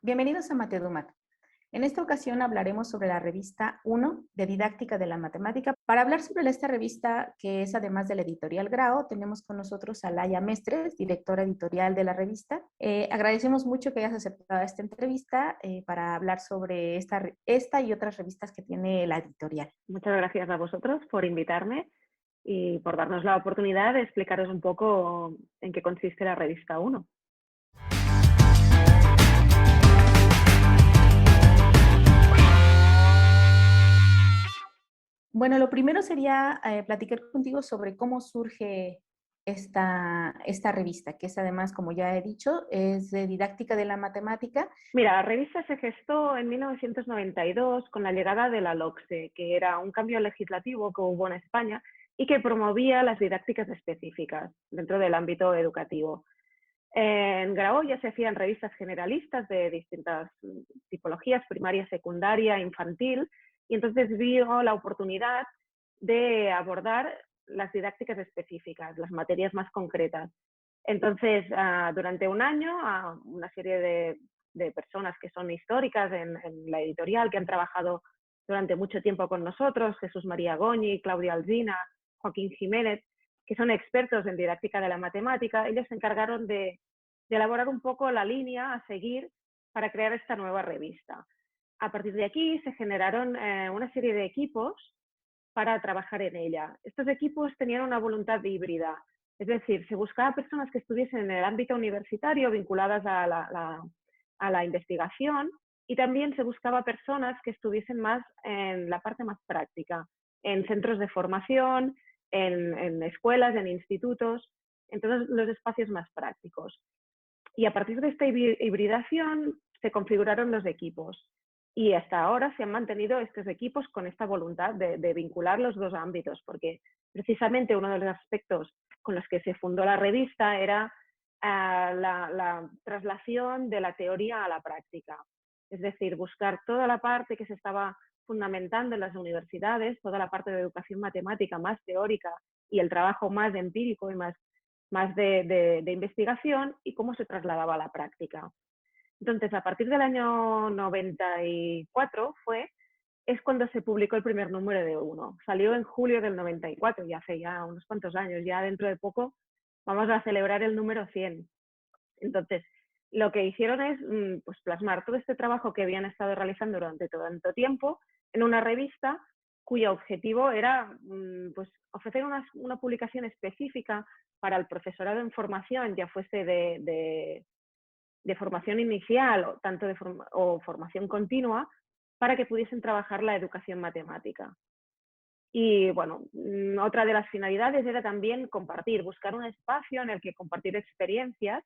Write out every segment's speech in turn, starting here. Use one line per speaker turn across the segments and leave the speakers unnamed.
Bienvenidos a Matedumac. En esta ocasión hablaremos sobre la revista 1 de Didáctica de la Matemática. Para hablar sobre esta revista, que es además de la editorial Grao, tenemos con nosotros a Laia Mestres, directora editorial de la revista. Agradecemos mucho que hayas aceptado esta entrevista para hablar sobre esta y otras revistas que tiene la editorial.
Muchas gracias a vosotros por invitarme y por darnos la oportunidad de explicaros un poco en qué consiste la revista 1.
Bueno, lo primero sería platicar contigo sobre cómo surge esta revista, que es además, como ya he dicho, es de didáctica de la matemática.
Mira, la revista se gestó en 1992 con la llegada de la LOCSE, que era un cambio legislativo que hubo en España y que promovía las didácticas específicas dentro del ámbito educativo. En Grao ya se hacían revistas generalistas de distintas tipologías, primaria, secundaria, infantil, y entonces vio la oportunidad de abordar las didácticas específicas, las materias más concretas. Entonces, durante un año, una serie de personas que son históricas en la editorial, que han trabajado durante mucho tiempo con nosotros, Jesús María Goñi, Claudia Alsina, Joaquín Jiménez, que son expertos en didáctica de la matemática, ellos se encargaron de elaborar un poco la línea a seguir para crear esta nueva revista. A partir de aquí se generaron una serie de equipos para trabajar en ella. Estos equipos tenían una voluntad híbrida, es decir, se buscaba personas que estuviesen en el ámbito universitario vinculadas a la investigación y también se buscaba personas que estuviesen más en la parte más práctica, en centros de formación, en escuelas, en institutos, en todos los espacios más prácticos. Y a partir de esta hibridación se configuraron los equipos. Y hasta ahora se han mantenido estos equipos con esta voluntad de vincular los dos ámbitos, porque precisamente uno de los aspectos con los que se fundó la revista era la traslación de la teoría a la práctica. Es decir, buscar toda la parte que se estaba fundamentando en las universidades, toda la parte de educación matemática más teórica y el trabajo más empírico y más de investigación y cómo se trasladaba a la práctica. Entonces, a partir del año 94 es cuando se publicó el primer número de 1. Salió en julio del 94, ya hace ya unos cuantos años, ya dentro de poco vamos a celebrar el número 100. Entonces, lo que hicieron es pues, plasmar todo este trabajo que habían estado realizando durante tanto tiempo en una revista cuyo objetivo era pues, ofrecer una publicación específica para el profesorado en formación, ya fuese de formación inicial o tanto o formación continua, para que pudiesen trabajar la educación matemática. Y bueno, otra de las finalidades era también compartir, buscar un espacio en el que compartir experiencias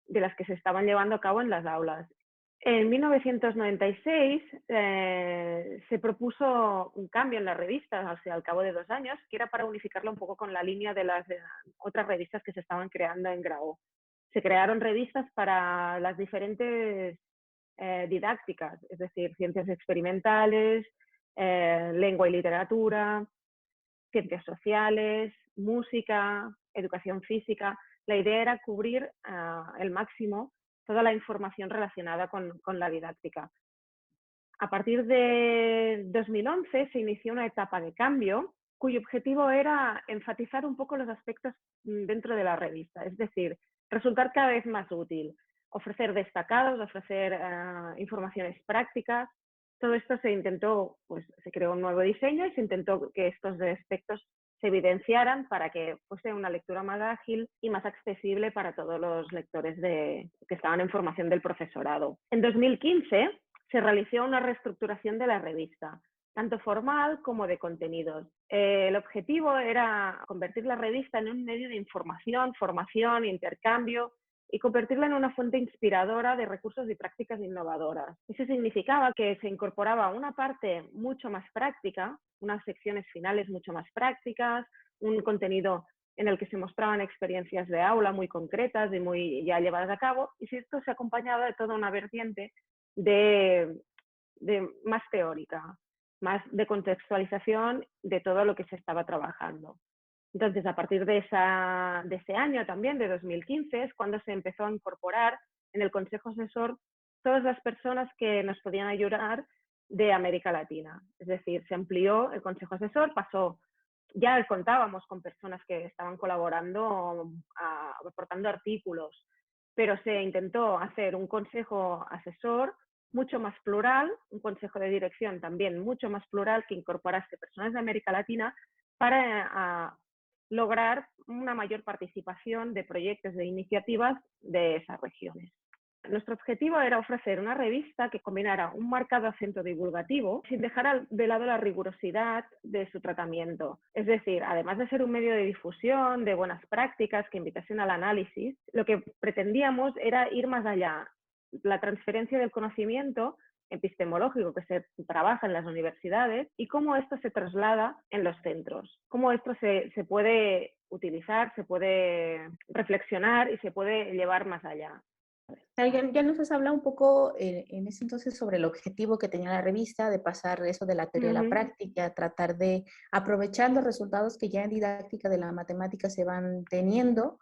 de las que se estaban llevando a cabo en las aulas. En 1996 se propuso un cambio en la revista, o sea, al cabo de 2 años, que era para unificarla un poco con la línea de las otras revistas que se estaban creando en Grao. Se crearon revistas para las diferentes didácticas, es decir, ciencias experimentales, lengua y literatura, ciencias sociales, música, educación física. La idea era cubrir el máximo toda la información relacionada con la didáctica. A partir de 2011 se inició una etapa de cambio cuyo objetivo era enfatizar un poco los aspectos dentro de la revista, es decir, resultar cada vez más útil, ofrecer destacados, ofrecer informaciones prácticas. Todo esto se intentó, pues se creó un nuevo diseño y se intentó que estos aspectos se evidenciaran para que fuese una lectura más ágil y más accesible para todos los lectores que estaban en formación del profesorado. En 2015 se realizó una reestructuración de la revista, tanto formal como de contenidos. El objetivo era convertir la revista en un medio de información, formación, intercambio y convertirla en una fuente inspiradora de recursos y prácticas innovadoras. Eso significaba que se incorporaba una parte mucho más práctica, unas secciones finales mucho más prácticas, un contenido en el que se mostraban experiencias de aula muy concretas y muy ya llevadas a cabo, y si esto se acompañaba de toda una vertiente de más teórica, más de contextualización de todo lo que se estaba trabajando. Entonces, a partir de ese año también, de 2015, es cuando se empezó a incorporar en el Consejo Asesor todas las personas que nos podían ayudar de América Latina. Es decir, se amplió el consejo asesor, ya contábamos con personas que estaban colaborando, aportando artículos, pero se intentó hacer un consejo asesor mucho más plural, un consejo de dirección también mucho más plural, que incorporase personas de América Latina para lograr una mayor participación de proyectos, de iniciativas de esas regiones. Nuestro objetivo era ofrecer una revista que combinara un marcado acento divulgativo sin dejar de lado la rigurosidad de su tratamiento. Es decir, además de ser un medio de difusión, de buenas prácticas que invitasen al análisis, lo que pretendíamos era ir más allá. La transferencia del conocimiento epistemológico que se trabaja en las universidades y cómo esto se traslada en los centros, cómo esto se puede utilizar, se puede reflexionar y se puede llevar más allá.
Ya nos has hablado un poco en ese entonces sobre el objetivo que tenía la revista, de pasar eso de la teoría a la práctica, tratar de aprovechar los resultados que ya en didáctica de la matemática se van teniendo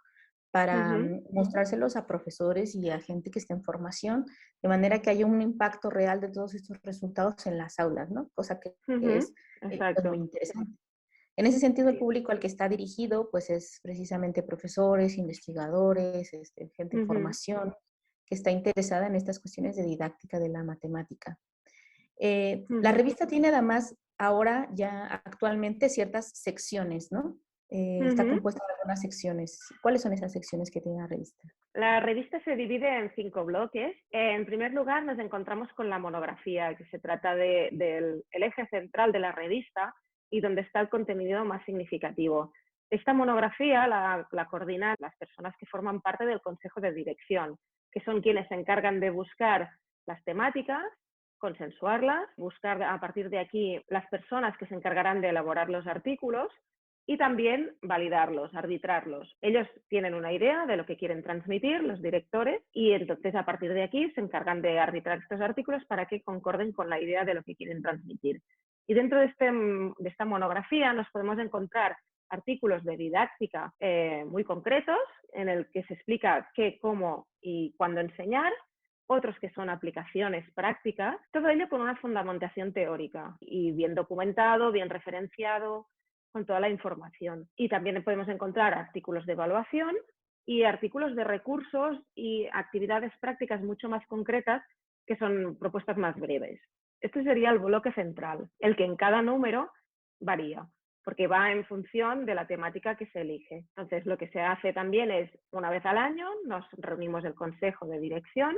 para mostrárselos a profesores y a gente que esté en formación, de manera que haya un impacto real de todos estos resultados en las aulas, ¿no? Cosa que es pues, muy interesante. En ese sentido, el público al que está dirigido, pues es precisamente profesores, investigadores, gente en formación, que está interesada en estas cuestiones de didáctica de la matemática. La revista tiene además ahora ya actualmente ciertas secciones, ¿no? Está compuesta de algunas secciones. ¿Cuáles son esas secciones que tiene la revista?
La revista se divide en 5 bloques. En primer lugar, nos encontramos con la monografía, que se trata del eje central de la revista y donde está el contenido más significativo. Esta monografía la coordinan las personas que forman parte del Consejo de Dirección, que son quienes se encargan de buscar las temáticas, consensuarlas, buscar a partir de aquí las personas que se encargarán de elaborar los artículos y también validarlos, arbitrarlos. Ellos tienen una idea de lo que quieren transmitir, los directores, y entonces a partir de aquí se encargan de arbitrar estos artículos para que concorden con la idea de lo que quieren transmitir. Y dentro de esta monografía nos podemos encontrar artículos de didáctica muy concretos, en el que se explica qué, cómo y cuándo enseñar, otros que son aplicaciones prácticas, todo ello con una fundamentación teórica y bien documentado, bien referenciado, con toda la información. Y también podemos encontrar artículos de evaluación y artículos de recursos y actividades prácticas mucho más concretas, que son propuestas más breves. Este sería el bloque central, el que en cada número varía, porque va en función de la temática que se elige. Entonces, lo que se hace también es, una vez al año, nos reunimos el Consejo de Dirección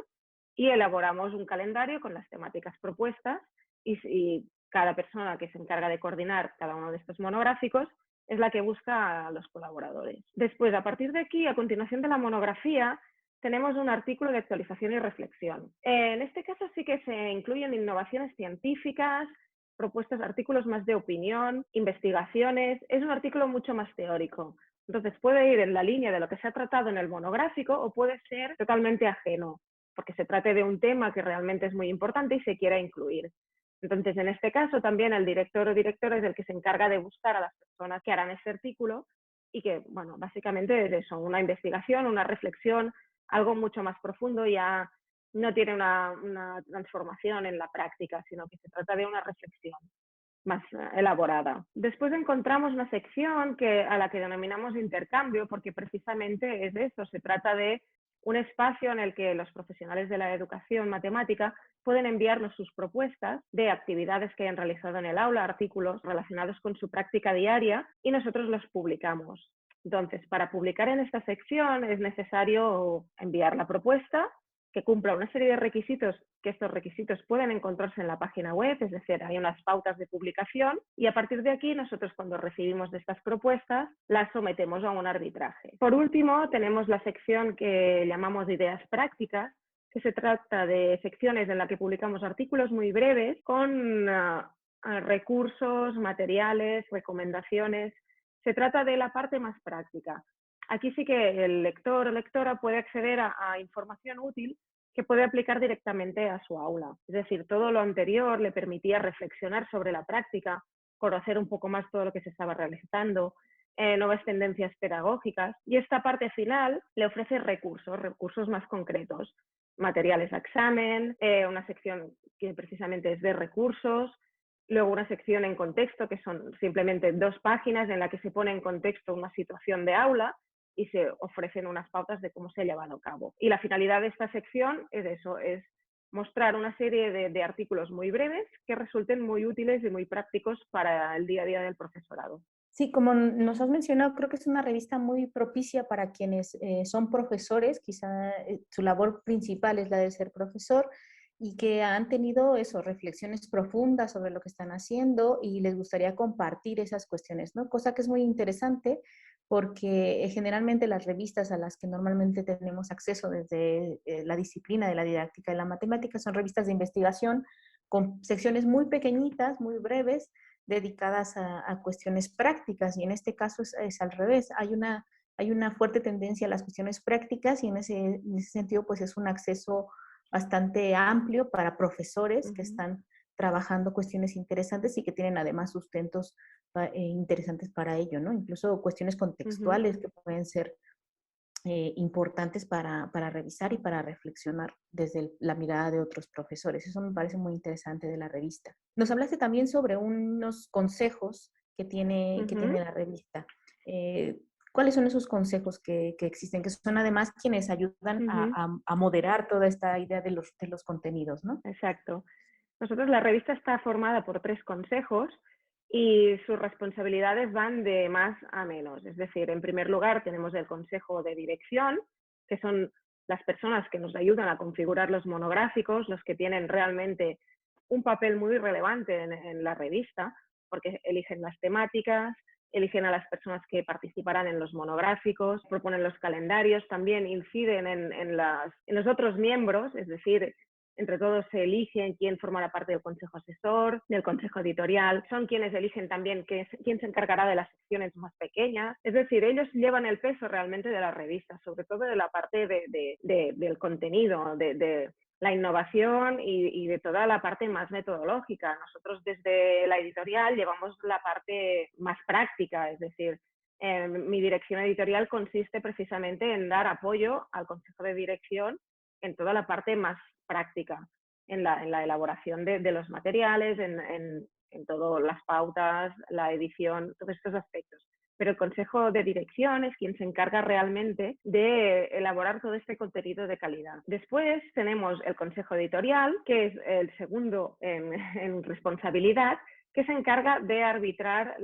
y elaboramos un calendario con las temáticas propuestas y cada persona que se encarga de coordinar cada uno de estos monográficos es la que busca a los colaboradores. Después, a partir de aquí, a continuación de la monografía, tenemos un artículo de actualización y reflexión. En este caso sí que se incluyen innovaciones científicas, propuestas, artículos más de opinión, investigaciones. Es un artículo mucho más teórico. Entonces puede ir en la línea de lo que se ha tratado en el monográfico o puede ser totalmente ajeno, porque se trate de un tema que realmente es muy importante y se quiera incluir. Entonces, en este caso, también el director o directora es el que se encarga de buscar a las personas que harán ese artículo y que, bueno, básicamente es eso, una investigación, una reflexión, algo mucho más profundo, ya no tiene una transformación en la práctica, sino que se trata de una reflexión más elaborada. Después encontramos una sección a la que denominamos intercambio, porque precisamente es eso, se trata de un espacio en el que los profesionales de la educación matemática pueden enviarnos sus propuestas de actividades que hayan realizado en el aula, artículos relacionados con su práctica diaria, y nosotros los publicamos. Entonces, para publicar en esta sección es necesario enviar la propuesta, que cumpla una serie de requisitos, que estos requisitos pueden encontrarse en la página web, es decir, hay unas pautas de publicación, y a partir de aquí nosotros, cuando recibimos de estas propuestas, las sometemos a un arbitraje. Por último, tenemos la sección que llamamos ideas prácticas, que se trata de secciones en las que publicamos artículos muy breves con recursos, materiales, recomendaciones. Se trata de la parte más práctica. Aquí sí que el lector o lectora puede acceder a información útil que puede aplicar directamente a su aula. Es decir, todo lo anterior le permitía reflexionar sobre la práctica, conocer un poco más todo lo que se estaba realizando, nuevas tendencias pedagógicas, y esta parte final le ofrece recursos más concretos. materiales a examen, una sección que precisamente es de recursos, luego una sección en contexto, que son simplemente 2 páginas en la que se pone en contexto una situación de aula y se ofrecen unas pautas de cómo se ha llevado a cabo. Y la finalidad de esta sección es eso, es mostrar una serie de artículos muy breves que resulten muy útiles y muy prácticos para el día a día del profesorado.
Sí, como nos has mencionado, creo que es una revista muy propicia para quienes son profesores, quizá su labor principal es la de ser profesor y que han tenido eso, reflexiones profundas sobre lo que están haciendo y les gustaría compartir esas cuestiones, ¿no? Cosa que es muy interesante porque generalmente las revistas a las que normalmente tenemos acceso desde la disciplina de la didáctica de la matemática son revistas de investigación con secciones muy pequeñitas, muy breves, dedicadas a cuestiones prácticas y en este caso es al revés. Hay una fuerte tendencia a las cuestiones prácticas y en ese sentido pues es un acceso bastante amplio para profesores que están trabajando cuestiones interesantes y que tienen además sustentos interesantes para ello, ¿no? Incluso cuestiones contextuales que pueden ser importantes para revisar y para reflexionar desde la mirada de otros profesores. Eso me parece muy interesante de la revista. Nos hablaste también sobre unos consejos que tiene la revista. Eh, ¿Cuáles son esos consejos que existen? Que son además quienes ayudan a moderar toda esta idea de los contenidos, ¿no?
Exacto. Nosotros, la revista está formada por 3 consejos y sus responsabilidades van de más a menos. Es decir, en primer lugar tenemos el consejo de dirección, que son las personas que nos ayudan a configurar los monográficos, los que tienen realmente un papel muy relevante en la revista, porque eligen las temáticas, eligen a las personas que participarán en los monográficos, proponen los calendarios, también inciden en los otros miembros, es decir, entre todos se eligen quién formará parte del consejo asesor, del consejo editorial, son quienes eligen también quién se encargará de las secciones más pequeñas. Es decir, ellos llevan el peso realmente de la revista, sobre todo de la parte del contenido, de la innovación y de toda la parte más metodológica. Nosotros desde la editorial llevamos la parte más práctica, es decir, mi dirección editorial consiste precisamente en dar apoyo al consejo de dirección en toda la parte más práctica, en la elaboración de los materiales, en todas las pautas, la edición, todos estos aspectos. Pero el consejo de dirección es quien se encarga realmente de elaborar todo este contenido de calidad. Después tenemos el consejo editorial, que es el segundo en responsabilidad, que se encarga de arbitrar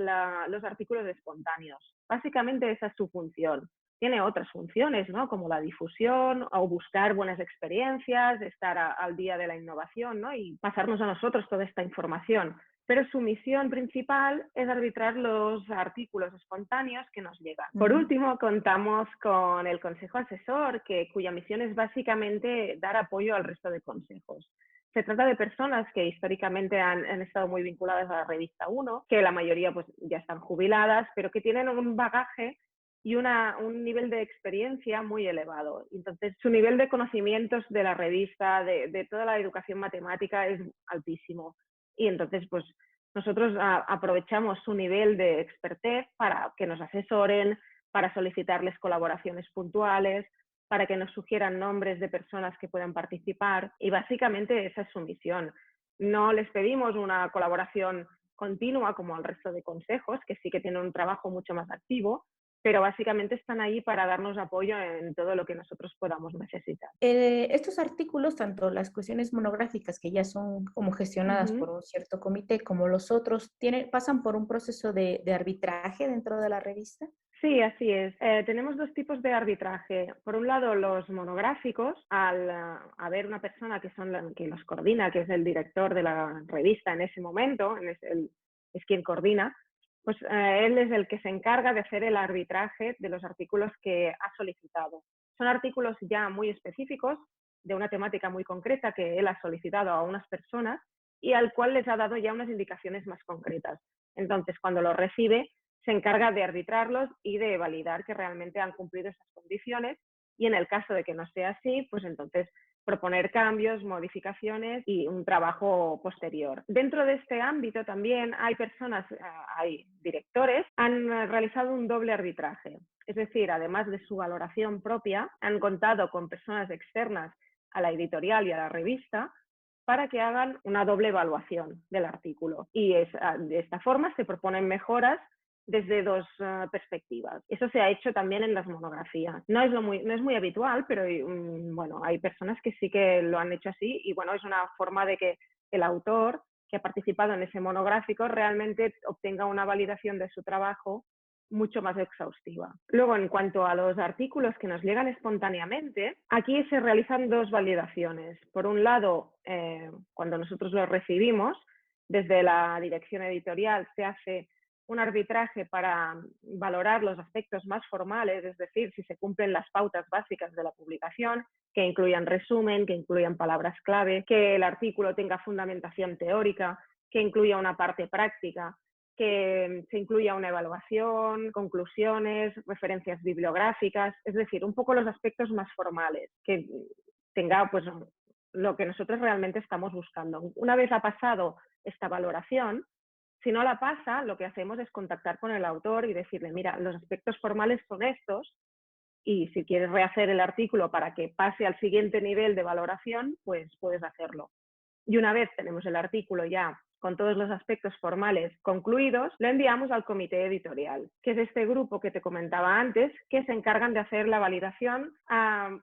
los artículos espontáneos. Básicamente esa es su función. Tiene otras funciones, ¿no? Como la difusión o buscar buenas experiencias, estar al día de la innovación, ¿no? Y pasarnos a nosotros toda esta información. Pero su misión principal es arbitrar los artículos espontáneos que nos llegan. Por último, contamos con el consejo asesor, cuya misión es básicamente dar apoyo al resto de consejos. Se trata de personas que históricamente han estado muy vinculadas a la revista 1, que la mayoría pues, ya están jubiladas, pero que tienen un bagaje y un nivel de experiencia muy elevado. Entonces, su nivel de conocimientos de la revista, de toda la educación matemática es altísimo. Y entonces, pues, nosotros aprovechamos su nivel de expertez para que nos asesoren, para solicitarles colaboraciones puntuales, para que nos sugieran nombres de personas que puedan participar. Y básicamente esa es su misión. No les pedimos una colaboración continua como al resto de consejos, que sí que tienen un trabajo mucho más activo, pero básicamente están ahí para darnos apoyo en todo lo que nosotros podamos necesitar.
Estos artículos, tanto las cuestiones monográficas que ya son como gestionadas por un cierto comité, como los otros, pasan por un proceso de arbitraje dentro de la revista.
Sí, así es. Tenemos 2 tipos de arbitraje. Por un lado, los monográficos, al haber una persona que los coordina, que es el director de la revista en ese momento, es quien coordina, pues él es el que se encarga de hacer el arbitraje de los artículos que ha solicitado. Son artículos ya muy específicos, de una temática muy concreta que él ha solicitado a unas personas y al cual les ha dado ya unas indicaciones más concretas. Entonces, cuando los recibe, se encarga de arbitrarlos y de validar que realmente han cumplido esas condiciones y en el caso de que no sea así, pues entonces proponer cambios, modificaciones y un trabajo posterior. Dentro de este ámbito también hay personas, hay directores, han realizado un doble arbitraje. Es decir, además de su valoración propia, han contado con personas externas a la editorial y a la revista para que hagan una doble evaluación del artículo. Y de esta forma se proponen mejoras desde dos perspectivas. Eso se ha hecho también en las monografías. No es muy habitual, pero bueno, hay personas que sí que lo han hecho así y bueno, es una forma de que el autor que ha participado en ese monográfico realmente obtenga una validación de su trabajo mucho más exhaustiva. Luego, en cuanto a los artículos que nos llegan espontáneamente, aquí se realizan dos validaciones. Por un lado, cuando nosotros los recibimos, desde la dirección editorial se hace un arbitraje para valorar los aspectos más formales, es decir, si se cumplen las pautas básicas de la publicación, que incluyan resumen, que incluyan palabras clave, que el artículo tenga fundamentación teórica, que incluya una parte práctica, que se incluya una evaluación, conclusiones, referencias bibliográficas, es decir, un poco los aspectos más formales, que tenga pues lo que nosotros realmente estamos buscando. Una vez ha pasado esta valoración, si no la pasa, lo que hacemos es contactar con el autor y decirle, mira, los aspectos formales son estos y si quieres rehacer el artículo para que pase al siguiente nivel de valoración, pues puedes hacerlo. Y una vez tenemos el artículo ya con todos los aspectos formales concluidos, lo enviamos al comité editorial, que es este grupo que te comentaba antes, que se encargan de hacer la validación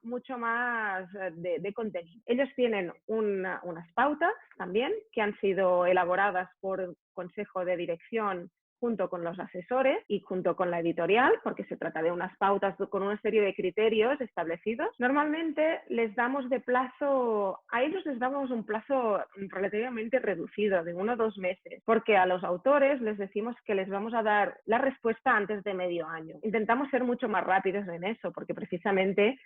mucho más de contenido. Ellos tienen unas pautas también que han sido elaboradas por el Consejo de Dirección junto con los asesores y junto con la editorial, porque se trata de unas pautas con una serie de criterios establecidos. Normalmente les damos de plazo, a ellos les damos un plazo relativamente reducido, de 1 o 2 meses, porque a los autores les decimos que les vamos a dar la respuesta antes de medio año. Intentamos ser mucho más rápidos en eso, porque precisamente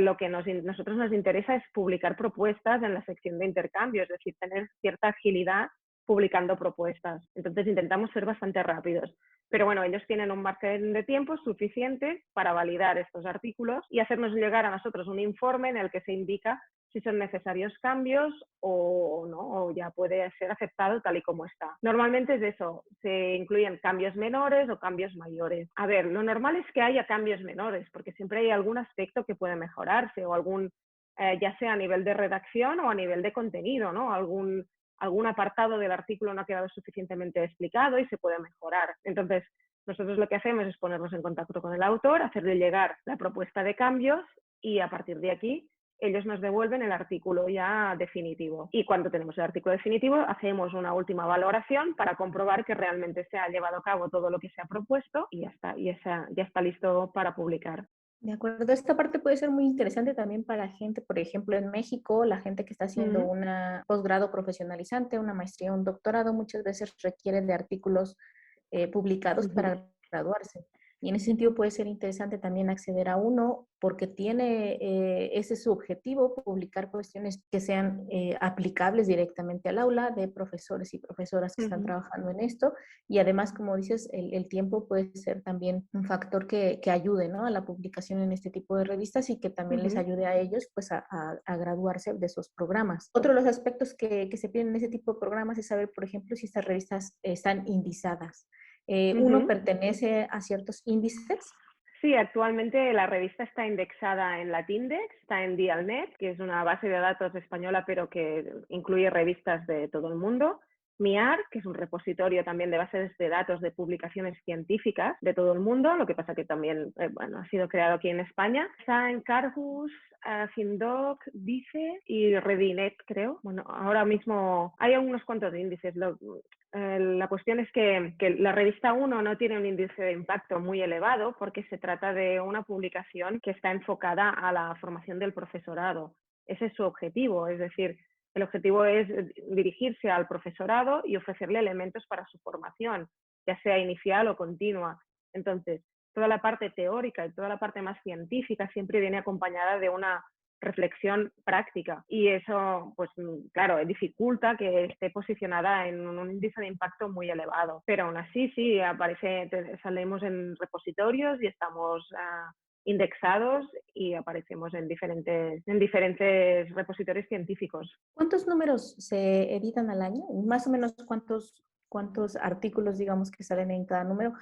lo que nosotros nos interesa es publicar propuestas en la sección de intercambio, es decir, tener cierta agilidad publicando propuestas. Entonces intentamos ser bastante rápidos. Pero bueno, ellos tienen un margen de tiempo suficiente para validar estos artículos y hacernos llegar a nosotros un informe en el que se indica si son necesarios cambios o no, o ya puede ser aceptado tal y como está. Normalmente es eso, se incluyen cambios menores o cambios mayores. A ver, lo normal es que haya cambios menores, porque siempre hay algún aspecto que puede mejorarse o algún, ya sea a nivel de redacción o a nivel de contenido, ¿no? Algún apartado del artículo no ha quedado suficientemente explicado y se puede mejorar. Entonces, nosotros lo que hacemos es ponernos en contacto con el autor, hacerle llegar la propuesta de cambios y a partir de aquí ellos nos devuelven el artículo ya definitivo. Y cuando tenemos el artículo definitivo, hacemos una última valoración para comprobar que realmente se ha llevado a cabo todo lo que se ha propuesto y ya está, ya está listo para publicar.
De acuerdo, esta parte puede ser muy interesante también para gente, por ejemplo, en México, la gente que está haciendo un posgrado profesionalizante, una maestría, un doctorado, muchas veces requiere de artículos publicados para graduarse. Y en ese sentido puede ser interesante también acceder a uno porque tiene, ese es su objetivo, publicar cuestiones que sean aplicables directamente al aula de profesores y profesoras que están trabajando en esto. Y además, como dices, el tiempo puede ser también un factor que ayude, ¿no?, a la publicación en este tipo de revistas y que también les ayude a ellos pues, a graduarse de esos programas. Otro de los aspectos que se piden en ese tipo de programas es saber, por ejemplo, si estas revistas están indizadas. ¿Uno pertenece a ciertos índices?
Sí, actualmente la revista está indexada en Latindex, está en Dialnet, que es una base de datos española, pero que incluye revistas de todo el mundo. MIAR, que es un repositorio también de bases de datos de publicaciones científicas de todo el mundo, lo que pasa que también bueno, ha sido creado aquí en España. Está en Carhus, Findoc, Dice y Redinet, creo. Bueno, ahora mismo hay unos cuantos índices. La cuestión es que la revista 1 no tiene un índice de impacto muy elevado porque se trata de una publicación que está enfocada a la formación del profesorado. Ese es su objetivo, es decir, el objetivo es dirigirse al profesorado y ofrecerle elementos para su formación, ya sea inicial o continua. Entonces, toda la parte teórica y toda la parte más científica siempre viene acompañada de una reflexión práctica y eso, pues claro, dificulta que esté posicionada en un índice de impacto muy elevado, pero aún así sí, salimos en repositorios y estamos indexados y aparecemos en diferentes repositorios científicos.
¿Cuántos números se editan al año? Más o menos, cuántos artículos, digamos, que salen en cada número,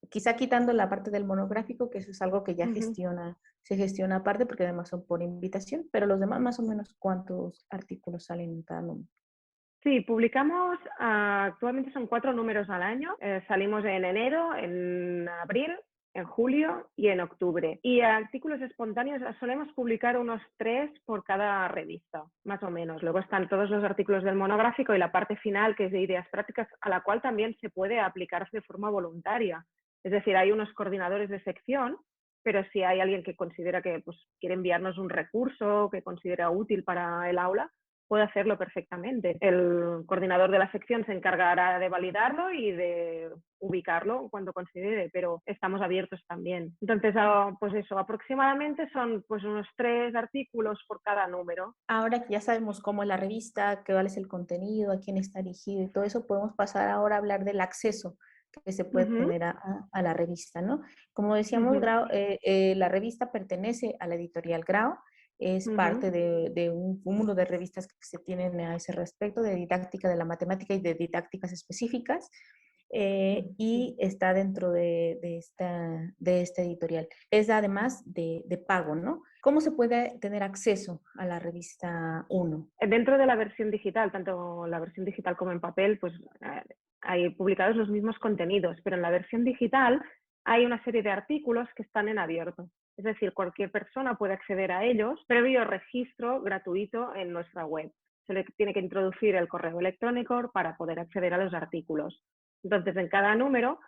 quizá quitando la parte del monográfico, que eso es algo que ya
Ujú.
se gestiona aparte porque además son por invitación, pero los demás más o menos cuántos artículos salen en cada número.
Sí, publicamos, actualmente son 4 números al año. Salimos en enero, en abril, en julio y en octubre. Y artículos espontáneos solemos publicar unos 3 por cada revista, más o menos. Luego están todos los artículos del monográfico y la parte final, que es de ideas prácticas, a la cual también se puede aplicar de forma voluntaria. Es decir, hay unos coordinadores de sección, pero si hay alguien que considera que pues, quiere enviarnos un recurso que considera útil para el aula, puede hacerlo perfectamente. El coordinador de la sección se encargará de validarlo y de ubicarlo cuando considere, pero estamos abiertos también. Entonces, pues eso, aproximadamente son pues unos 3 artículos por cada número.
Ahora que ya sabemos cómo es la revista, cuál es el contenido, a quién está dirigido y todo eso, podemos pasar ahora a hablar del acceso que se puede
Ujú,
tener a la revista, ¿no? Como decíamos,
ujú,
la revista pertenece a la editorial Grao, es
ujú,
parte de un cúmulo de revistas que se tienen a ese respecto, de didáctica de la matemática y de didácticas específicas, y está dentro de esta editorial. Es además de pago, ¿no? ¿Cómo se puede tener acceso a la revista Uno?
Dentro de la versión digital, tanto la versión digital como en papel, pues hay publicados los mismos contenidos, pero en la versión digital hay una serie de artículos que están en abierto. Es decir, cualquier persona puede acceder a ellos previo registro gratuito en nuestra web. Se le tiene que introducir el correo electrónico para poder acceder a los artículos. Entonces, en cada número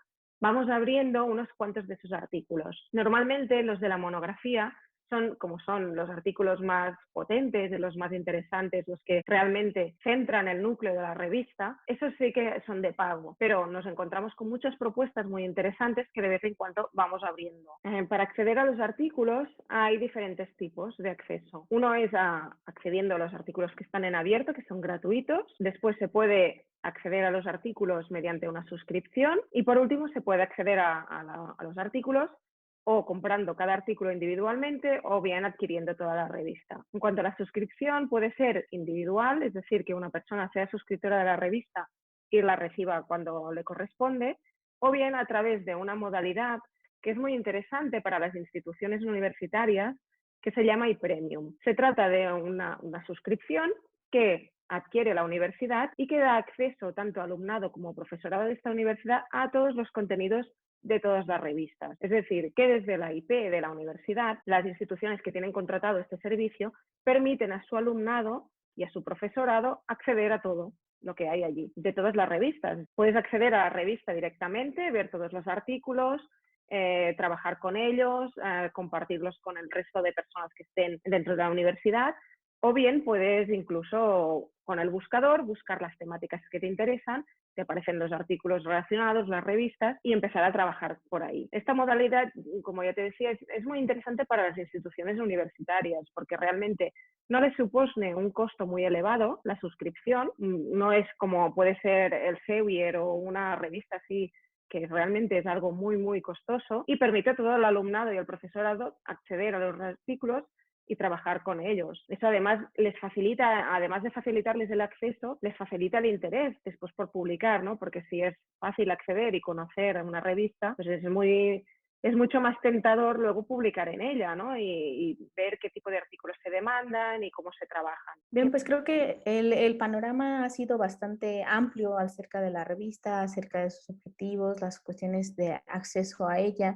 vamos abriendo unos cuantos de esos artículos. Normalmente los de la monografía son, como son los artículos más potentes, los más interesantes, los que realmente centran el núcleo de la revista, esos sí que son de pago, pero nos encontramos con muchas propuestas muy interesantes que de vez en cuando vamos abriendo. Para acceder a los artículos hay diferentes tipos de acceso. Uno es accediendo a los artículos que están en abierto, que son gratuitos. Después se puede acceder a los artículos mediante una suscripción y por último se puede acceder a los artículos o comprando cada artículo individualmente o bien adquiriendo toda la revista. En cuanto a la suscripción, puede ser individual, es decir, que una persona sea suscriptora de la revista y la reciba cuando le corresponde, o bien a través de una modalidad que es muy interesante para las instituciones universitarias, que se llama iPremium. Se trata de una suscripción que adquiere la universidad y que da acceso tanto a alumnado como profesorado de esta universidad a todos los contenidos de todas las revistas. Es decir, que desde la IP de la universidad, las instituciones que tienen contratado este servicio permiten a su alumnado y a su profesorado acceder a todo lo que hay allí, de todas las revistas. Puedes acceder a la revista directamente, ver todos los artículos, trabajar con ellos, compartirlos con el resto de personas que estén dentro de la universidad, o bien puedes incluso con el buscador buscar las temáticas que te interesan, te aparecen los artículos relacionados, las revistas y empezar a trabajar por ahí. Esta modalidad, como ya te decía, es muy interesante para las instituciones universitarias porque realmente no les supone un costo muy elevado la suscripción, no es como puede ser el Sevier o una revista así que realmente es algo muy, muy costoso y permite a todo el alumnado y el profesorado acceder a los artículos y trabajar con ellos. Eso además les facilita, además de facilitarles el acceso, les facilita el interés después por publicar, ¿no? Porque si es fácil acceder y conocer una revista, pues es mucho más tentador luego publicar en ella, ¿no? Y ver qué tipo de artículos se demandan y cómo se trabajan.
Bien, pues creo que el panorama ha sido bastante amplio acerca de la revista, acerca de sus objetivos, las cuestiones de acceso a ella,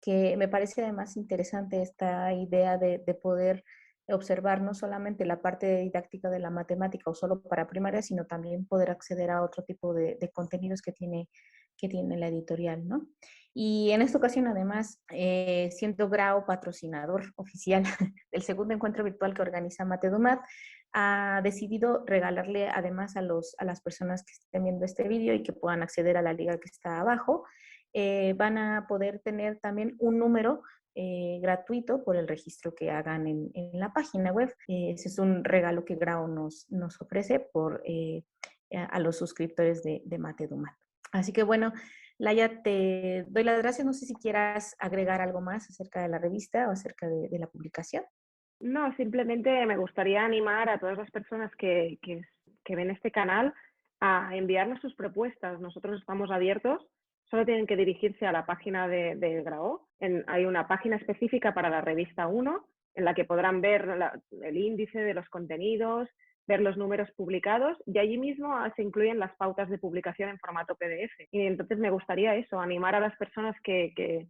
que me parece además interesante esta idea de poder observar no solamente la parte didáctica de la matemática o solo para primaria, sino también poder acceder a otro tipo de contenidos que tiene la editorial, ¿no? Y en esta ocasión, además, siendo Grao patrocinador oficial del segundo encuentro virtual que organiza Matedumat, ha decidido regalarle además a las personas que estén viendo este vídeo y que puedan acceder a la liga que está abajo, van a poder tener también un número gratuito por el registro que hagan en la página web. Ese es un regalo que Grao nos ofrece a los suscriptores de Matedumat. Así que bueno, Laia, te doy las gracias. No sé si quieras agregar algo más acerca de la revista o acerca de la publicación.
No, simplemente me gustaría animar a todas las personas que ven este canal a enviarnos sus propuestas. Nosotros estamos abiertos, solo tienen que dirigirse a la página de Grao. Hay una página específica para la revista 1, en la que podrán ver el índice de los contenidos, ver los números publicados, y allí mismo se incluyen las pautas de publicación en formato PDF. Y entonces me gustaría eso, animar a las personas que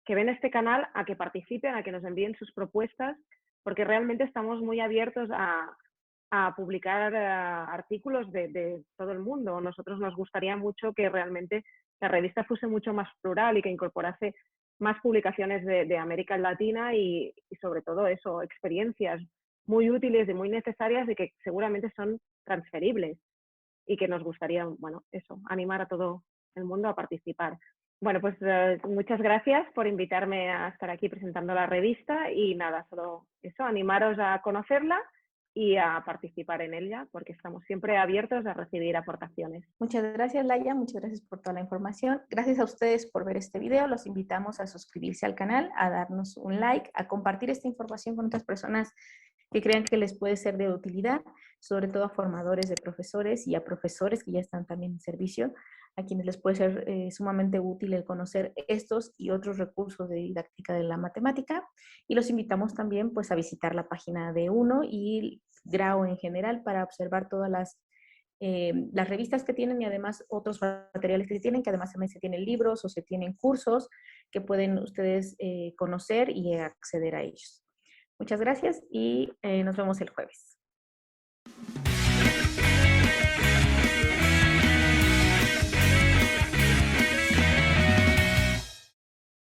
ven este canal a que participen, a que nos envíen sus propuestas, porque realmente estamos muy abiertos a publicar artículos de todo el mundo. Nosotros nos gustaría mucho que realmente la revista fuese mucho más plural y que incorporase más publicaciones de América Latina y sobre todo eso, experiencias muy útiles y muy necesarias y que seguramente son transferibles y que nos gustaría, bueno, eso, animar a todo el mundo a participar. Bueno, pues muchas gracias por invitarme a estar aquí presentando la revista y nada, solo eso, animaros a conocerla y a participar en ella, porque estamos siempre abiertos a recibir aportaciones.
Muchas gracias, Laia. Muchas gracias por toda la información. Gracias a ustedes por ver este video. Los invitamos a suscribirse al canal, a darnos un like, a compartir esta información con otras personas que crean que les puede ser de utilidad, sobre todo a formadores de profesores y a profesores que ya están también en servicio, a quienes les puede ser sumamente útil el conocer estos y otros recursos de didáctica de la matemática. Y los invitamos también pues a visitar la página de UNO y Grao en general para observar todas las revistas que tienen y además otros materiales que tienen, que además también se tienen libros o se tienen cursos que pueden ustedes conocer y acceder a ellos. Muchas gracias y nos vemos el jueves.